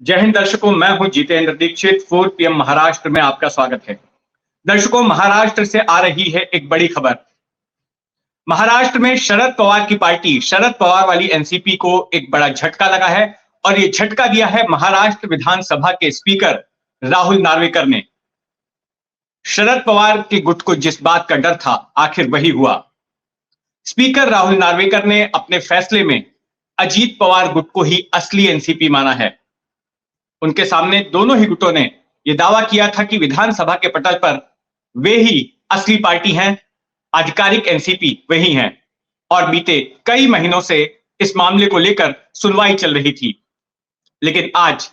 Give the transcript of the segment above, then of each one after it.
जय हिंद दर्शकों, मैं हूं जितेंद्र दीक्षित। 4 PM महाराष्ट्र में आपका स्वागत है। दर्शकों, महाराष्ट्र से आ रही है एक बड़ी खबर। महाराष्ट्र में शरद पवार की पार्टी शरद पवार वाली एनसीपी को एक बड़ा झटका लगा है और ये झटका दिया है महाराष्ट्र विधानसभा के स्पीकर राहुल नार्वेकर ने। शरद पवार के गुट को जिस बात का डर था, आखिर वही हुआ। स्पीकर राहुल नार्वेकर ने अपने फैसले में अजीत पवार गुट को ही असली एनसीपी माना है। उनके सामने दोनों ही गुटों ने यह दावा किया था कि विधानसभा के पटल पर वे ही असली पार्टी हैं, आधिकारिक एनसीपी वही हैं, और बीते कई महीनों से इस मामले को लेकर सुनवाई चल रही थी। लेकिन आज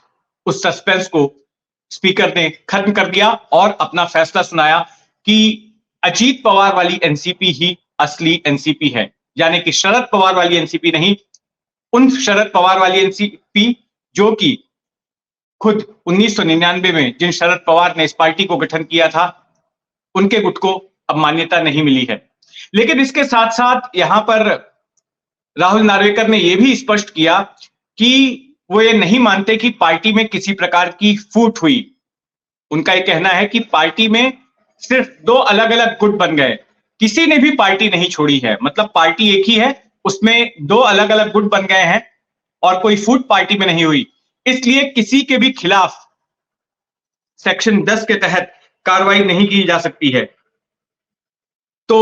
उस सस्पेंस को स्पीकर ने खत्म कर दिया और अपना फैसला सुनाया कि अजीत पवार वाली एनसीपी ही असली एनसीपी है, यानी कि शरद पवार वाली एनसीपी नहीं, उन शरद पवार वाली एनसीपी जो कि खुद 1999 में जिन शरद पवार ने इस पार्टी को गठन किया था, उनके गुट को अब मान्यता नहीं मिली है। लेकिन इसके साथ साथ यहां पर राहुल नार्वेकर ने यह भी स्पष्ट किया कि वो ये नहीं मानते कि पार्टी में किसी प्रकार की फूट हुई। उनका यह कहना है कि पार्टी में सिर्फ दो अलग अलग गुट बन गए, किसी ने भी पार्टी नहीं छोड़ी है। मतलब पार्टी एक ही है, उसमें दो अलग अलग गुट बन गए हैं और कोई फूट पार्टी में नहीं हुई। इसलिए किसी के भी खिलाफ सेक्शन 10 के तहत कार्रवाई नहीं की जा सकती है। तो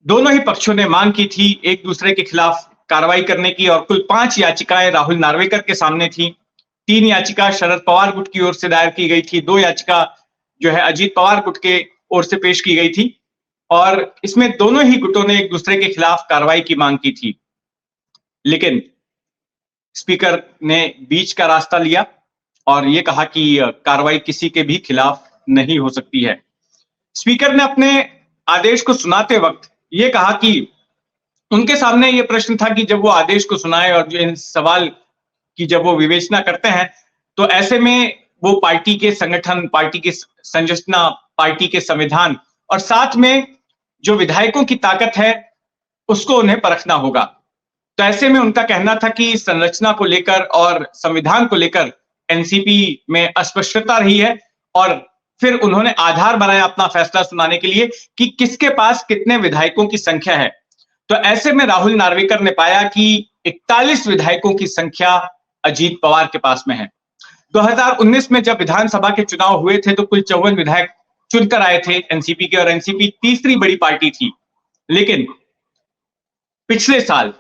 दोनों ही पक्षों ने मांग की थी एक दूसरे के खिलाफ कार्रवाई करने की, और कुल 5 याचिकाएं राहुल नार्वेकर के सामने थी। 3 याचिका शरद पवार गुट की ओर से दायर की गई थी, 2 याचिका जो है अजीत पवार गुट के ओर से पेश की गई थी, और इसमें दोनों ही गुटों ने एक दूसरे के खिलाफ कार्रवाई की मांग की थी। लेकिन स्पीकर ने बीच का रास्ता लिया और यह कहा कि कार्रवाई किसी के भी खिलाफ नहीं हो सकती है। स्पीकर ने अपने आदेश को सुनाते वक्त यह कहा कि उनके सामने यह प्रश्न था कि जब वो आदेश को सुनाए और जो इन सवाल की जब वो विवेचना करते हैं, तो ऐसे में वो पार्टी के संगठन, पार्टी की संरचना, पार्टी के संविधान और साथ में जो विधायकों की ताकत है उसको उन्हें परखना होगा। तो ऐसे में उनका कहना था कि संरचना को लेकर और संविधान को लेकर एनसीपी में अस्पष्टता रही है, और फिर उन्होंने आधार बनाया अपना फैसला सुनाने के लिए कि किसके पास कितने विधायकों की संख्या है। तो ऐसे में राहुल नार्वेकर ने पाया कि 41 विधायकों की संख्या अजीत पवार के पास में है। 2019 में जब विधानसभा के चुनाव हुए थे तो कुल 54 विधायक चुनकर आए थे एनसीपी के, और एनसीपी तीसरी बड़ी पार्टी थी। लेकिन पिछले साल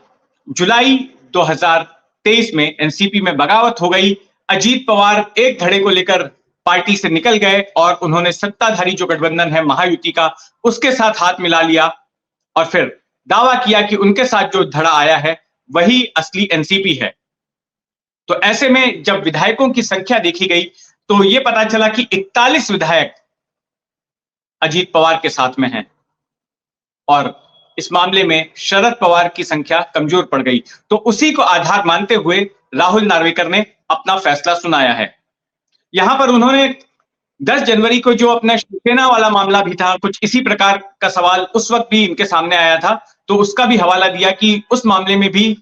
जुलाई 2023 में एनसीपी में बगावत हो गई। अजीत पवार एक धड़े को लेकर पार्टी से निकल गए और उन्होंने सत्ताधारी जो गठबंधन है महायुति का, उसके साथ हाथ मिला लिया और फिर दावा किया कि उनके साथ जो धड़ा आया है वही असली एनसीपी है। तो ऐसे में जब विधायकों की संख्या देखी गई तो यह पता चला कि 41 विधायक अजीत पवार के साथ में हैं, और इस मामले में शरद पवार की संख्या कमजोर पड़ गई। तो उसी को आधार मानते हुए राहुल नार्वेकर ने अपना फैसला सुनाया है। यहां पर उन्होंने 10 जनवरी को जो अपना शिवसेना वाला मामला भी था, कुछ इसी प्रकार का सवाल उस वक्त भी इनके सामने आया था, तो उसका भी हवाला दिया कि उस मामले में भी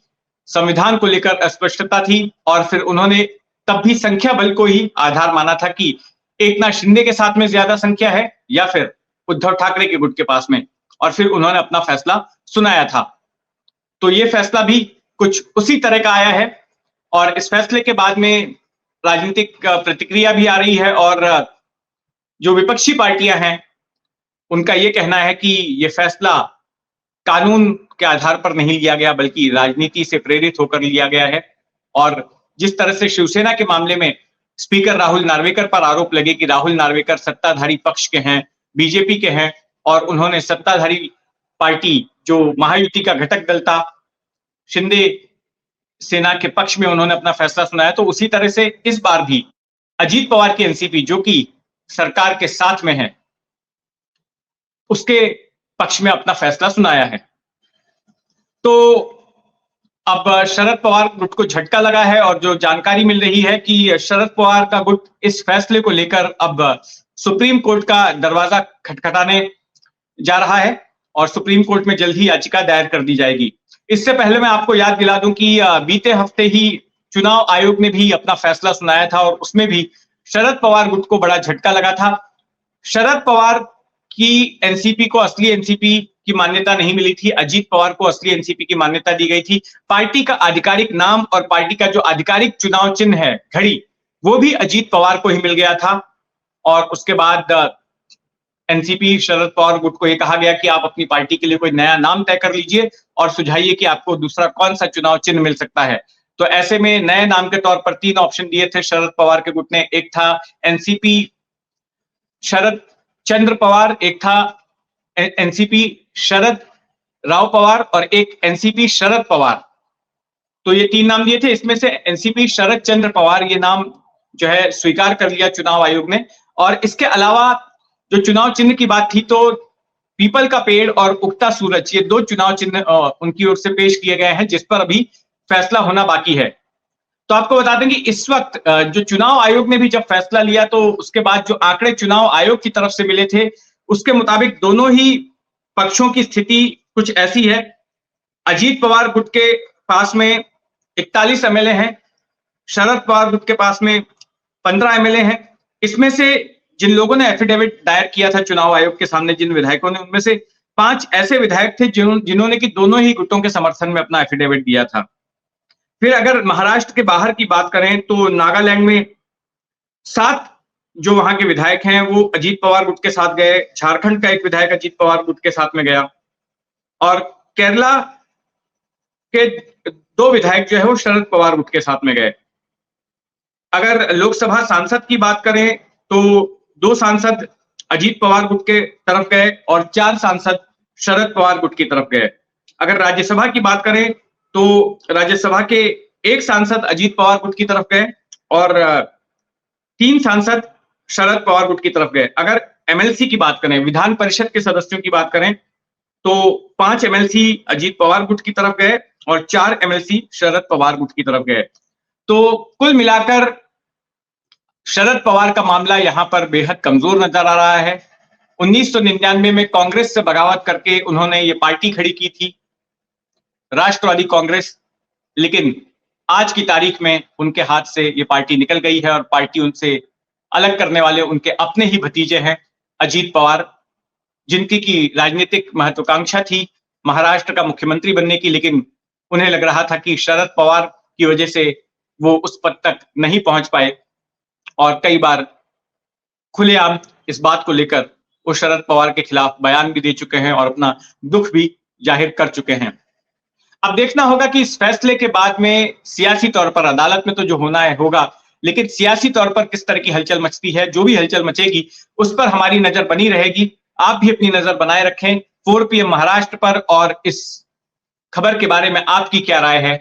संविधान को लेकर अस्पष्टता थी, और फिर उन्होंने तब भी संख्या बल को ही आधार माना था कि एकनाथ शिंदे के साथ में ज्यादा संख्या है या फिर उद्धव ठाकरे के गुट के पास में, और फिर उन्होंने अपना फैसला सुनाया था। तो यह फैसला भी कुछ उसी तरह का आया है, और इस फैसले के बाद में राजनीतिक प्रतिक्रिया भी आ रही है, और जो विपक्षी पार्टियां हैं उनका यह कहना है कि यह फैसला कानून के आधार पर नहीं लिया गया बल्कि राजनीति से प्रेरित होकर लिया गया है। और जिस तरह से शिवसेना के मामले में स्पीकर राहुल नार्वेकर पर आरोप लगे कि राहुल नार्वेकर सत्ताधारी पक्ष के हैं, बीजेपी के हैं, और उन्होंने सत्ताधारी पार्टी जो महायुति का घटक दल था शिंदे सेना के पक्ष में उन्होंने अपना फैसला सुनाया, तो उसी तरह से इस बार भी अजीत पवार की एनसीपी जो कि सरकार के साथ में है उसके पक्ष में अपना फैसला सुनाया है। तो अब शरद पवार गुट को झटका लगा है, और जो जानकारी मिल रही है कि शरद पवार का गुट इस फैसले को लेकर अब सुप्रीम कोर्ट का दरवाजा खटखटाने जा रहा है, और सुप्रीम कोर्ट में जल्द ही याचिका दायर कर दी जाएगी। इससे पहले मैं आपको याद दिला दूं कि बीते हफ्ते ही चुनाव आयोग ने भी अपना फैसला सुनाया था और उसमें भी शरद पवार गुट को बड़ा झटका लगा था। शरद पवार की एनसीपी को असली एनसीपी की मान्यता नहीं मिली थी, अजीत पवार को असली एनसीपी की मान्यता दी गई थी। पार्टी का आधिकारिक नाम और पार्टी का जो आधिकारिक चुनाव चिन्ह है घड़ी, वो भी अजीत पवार को ही मिल गया था। और उसके बाद एनसीपी शरद पवार गुट को यह कहा गया कि आप अपनी पार्टी के लिए कोई नया नाम तय कर लीजिए और सुझाइए कि आपको दूसरा कौन सा चुनाव चिन्ह मिल सकता है। तो ऐसे में नए नाम के तौर पर 3 ऑप्शन दिए थे शरद पवार के गुट ने। एक था एनसीपी शरद चंद्र पवार, एक था एनसीपी शरद राव पवार और एक एनसीपी शरद पवार। तो ये 3 नाम दिए थे। इसमें से एनसीपी शरद चंद्र पवार ये नाम जो है स्वीकार कर लिया चुनाव आयोग ने। और इसके अलावा जो चुनाव चिन्ह की बात थी, तो पीपल का पेड़ और उगता सूरज, ये 2 चुनाव चिन्ह उनकी ओर से पेश किए गए हैं, जिस पर अभी फैसला होना बाकी है। तो आपको बता दें कि इस वक्त जो चुनाव आयोग ने भी जब फैसला लिया, तो उसके बाद जो आंकड़े चुनाव आयोग की तरफ से मिले थे, उसके मुताबिक दोनों ही पक्षों की स्थिति कुछ ऐसी है। अजीत पवार गुट के पास में 41 एमएलए हैं, शरद पवार गुट के पास में 15 एमएलए हैं। इसमें से जिन लोगों ने एफिडेविट दायर किया था चुनाव आयोग के सामने, जिन विधायकों ने, उनमें से 5 ऐसे विधायक थे जिन्होंने कि दोनों ही गुटों के समर्थन में अपना एफिडेविट दिया था। फिर अगर महाराष्ट्र के बाहर की बात करें, तो नागालैंड में 7 जो वहां के विधायक हैं वो अजीत पवार गुट के साथ गए। झारखंड का एक विधायक अजीत पवार गुट के साथ में गया और केरला के 2 विधायक जो है वो शरद पवार गुट के साथ में गए। अगर लोकसभा सांसद की बात करें, तो 2 सांसद अजीत पवार गुट के तरफ गए और 4 सांसद शरद पवार गुट की तरफ गए। अगर राज्यसभा की बात करें, तो राज्यसभा के 1 सांसद अजीत पवार गुट की तरफ गए और 3 सांसद शरद पवार गुट की तरफ गए। अगर एमएलसी की बात करें, विधान परिषद के सदस्यों की बात करें, तो 5 एमएलसी अजीत पवार गुट की तरफ गए और 4 एमएलसी शरद पवार गुट की तरफ गए। तो कुल मिलाकर शरद पवार का मामला यहां पर बेहद कमजोर नजर आ रहा है। 1999 में कांग्रेस से बगावत करके उन्होंने ये पार्टी खड़ी की थी, राष्ट्रवादी कांग्रेस, लेकिन आज की तारीख में उनके हाथ से ये पार्टी निकल गई है और पार्टी उनसे अलग करने वाले उनके अपने ही भतीजे हैं अजीत पवार, जिनकी की राजनीतिक महत्वाकांक्षा थी महाराष्ट्र का मुख्यमंत्री बनने की, लेकिन उन्हें लग रहा था कि शरद पवार की वजह से वो उस पद तक नहीं पहुंच पाए और कई बार खुलेआम इस बात को लेकर वो शरद पवार के खिलाफ बयान भी दे चुके हैं और अपना दुख भी जाहिर कर चुके हैं। अब देखना होगा कि इस फैसले के बाद में सियासी तौर पर अदालत में तो जो होना है होगा, लेकिन सियासी तौर पर किस तरह की हलचल मचती है, जो भी हलचल मचेगी उस पर हमारी नजर बनी रहेगी। आप भी अपनी नजर बनाए रखें 4 PM महाराष्ट्र पर, और इस खबर के बारे में आपकी क्या राय है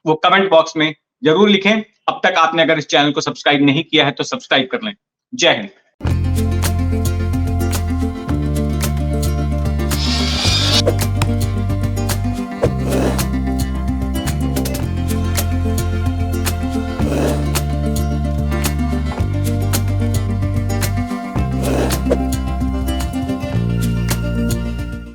वो कमेंट बॉक्स में जरूर लिखें। अब तक आपने अगर इस चैनल को सब्सक्राइब नहीं किया है तो सब्सक्राइब कर लें। जय हिंद।